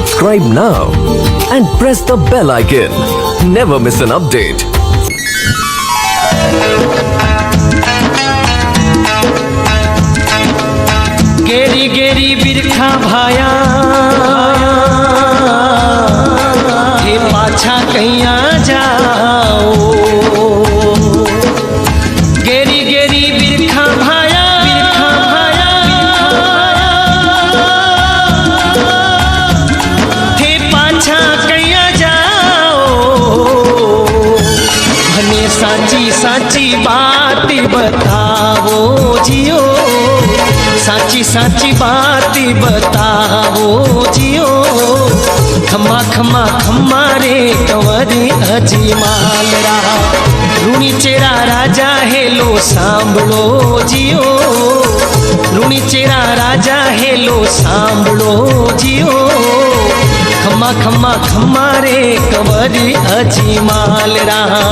Subscribe now and press the bell icon. Never miss an update. गेरी गेरी बिरखा भाया हे पाछा कैया जाओ। गेरी गेरी बिरखा भाया हे पाछा कैया जाओ। भने साची साची बात बताओ जियो, साची साची बात बताओ जियो। खम्मा खम्मा खम्मा रे कंवरी अजमाल रहा। रूणी चेरा राजा हेलो सांभळो जियो, रूणी चेरा राजा हेलो सांभळो जियो। खम्मा खम्मा खम्मा रे कंवरी अजमाल रहा।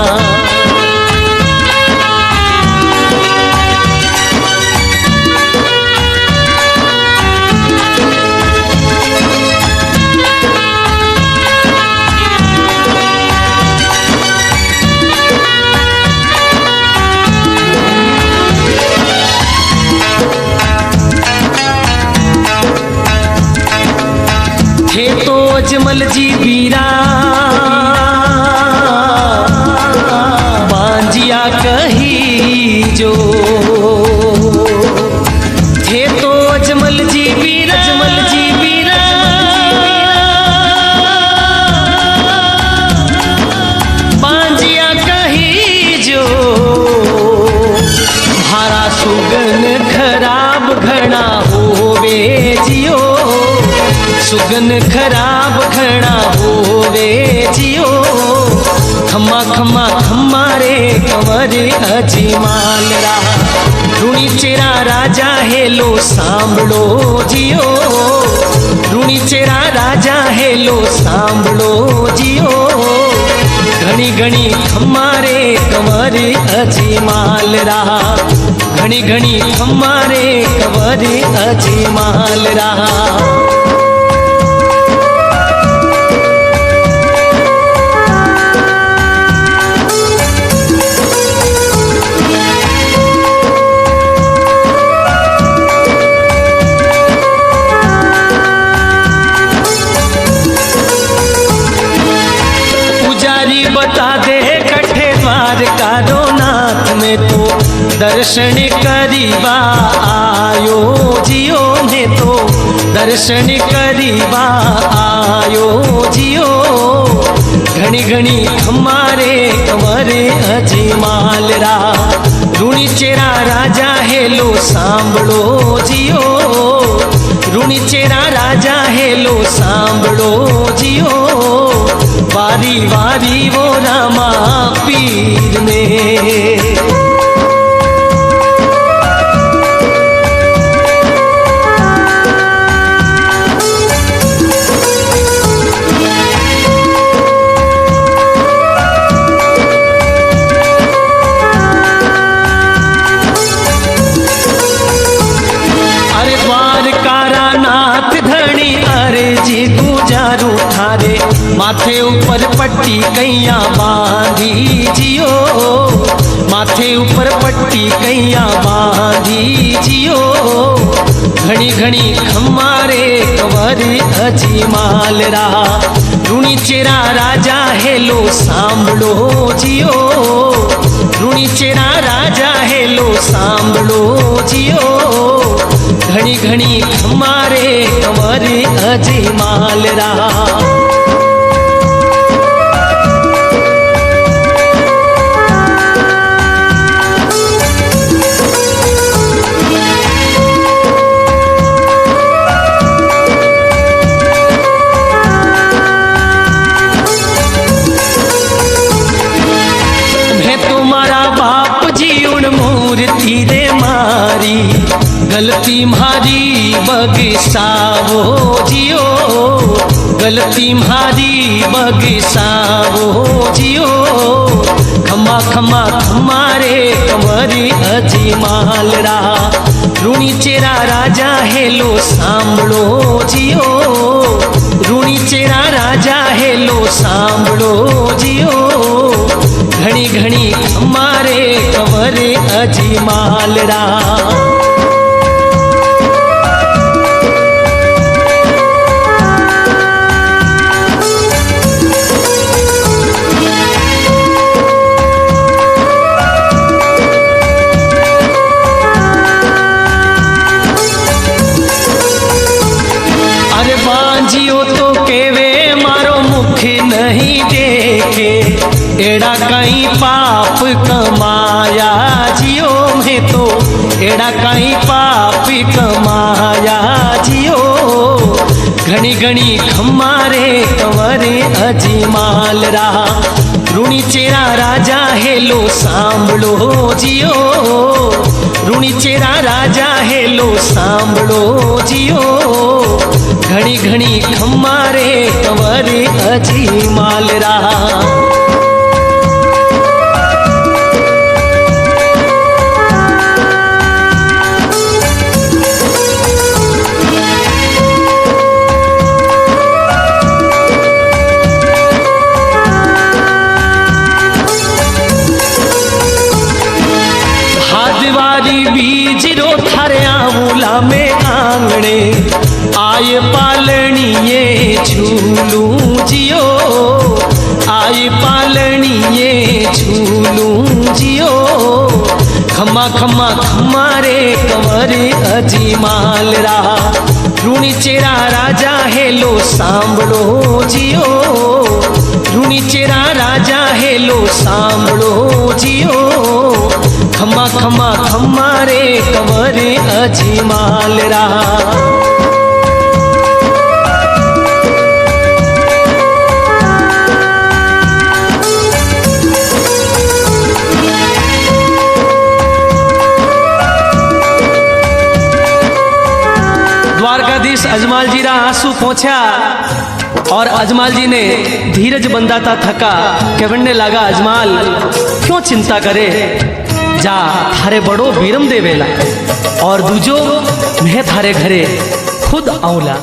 थे तो अजमल जी बीरा बांजिया कही जो। थे तो अजमल जी बीरा, अजमल जी बीरा बांजिया कही जो। भारा सुगन खराब घना होवे जियो, सुगन खराब घना होवे जियो। खम्मा खम्मा खम्मा रे कंवरी अजमाल रहा। रूणी चेरा राजा हेलो सांभळो जियो, रूणी चेरा राजा हेलो सांभळो जियो। घणी घणी खम्मा रे कंवरी अजमाल रहा। घणी घणी खम्मा रे कंवरी अजमाल रहा। बता दे कठे द्वारकारो नाथ में तो दर्शन करीबा आयो जियो। में तो दर्शन करीबा आयो जियो। घणी घणी खम्मारे कंवरे अजमाल रहा। रूणी चेरा राजा हेलो सांभळो जियो, रूणी चेरा राजा हेलो सांभळो जियो। वारी वारी वो रामा पीर ने अरे द्वारकारा नाथ धनी अरे जी गुजारू थारे। माथे ऊपर पट्टी कैया बांधी जियो, माथे ऊपर पट्टी कैया बांधी जियो। घणी घणी खम्मारे कंवरी अजमाल रहा। रूणी चेरा राजा हेलो सांभळो जियो, रूणी चेरा राजा हेलो सांभळो जियो। घणी घणी खम्मारे कंवरी अजमाल रहा। मूर्ति रे मारी गलती मारी बगसावो जियो, गलती मारी बगसावो जियो। खम्मा खम्मा खम्मा रे कंवरी अजमाल रहा। रूणी चेरा राजा हेलो सांभळो जियो, रूणी सांभळो जियो घणी घणी हमारे कंवरे अजमालरा जियो तो केवे मारो मुख नहीं देखे एड़ा कहीं पाप कमाया जियो में तो एड़ा कहीं पाप कमाया जियो घनी घनी खमारे कंवरे अजमालरा ऋणी चेरा राजा हेलो सांभळो जियो ऋणी चेरा राजा हेलो सांभळो जियो घणी घणी खमारे कंवरे अजमालरा हादवारी बीज रो थारे आंवला में आंगणे आय पालणीए झूलू जियो आय पालणीए झूलू जियो खमा खमा खमारे कंवरे अजमालरा ऋणी चेरा राजा हेलो सांभळो जियो ऋणी चेरा राजा हेलो सांभळो जियो खमा खमा खमारे कंवरे अजमालरा द्वारकाधीश अजमाल जी रा आंसू पहुंचा और अजमाल जी ने धीरज बंधाता थका कहने लगा अजमाल क्यों चिंता करे जा थारे बड़ो बीरम देवेला और दूजो मैं थारे घरे खुद आऊला।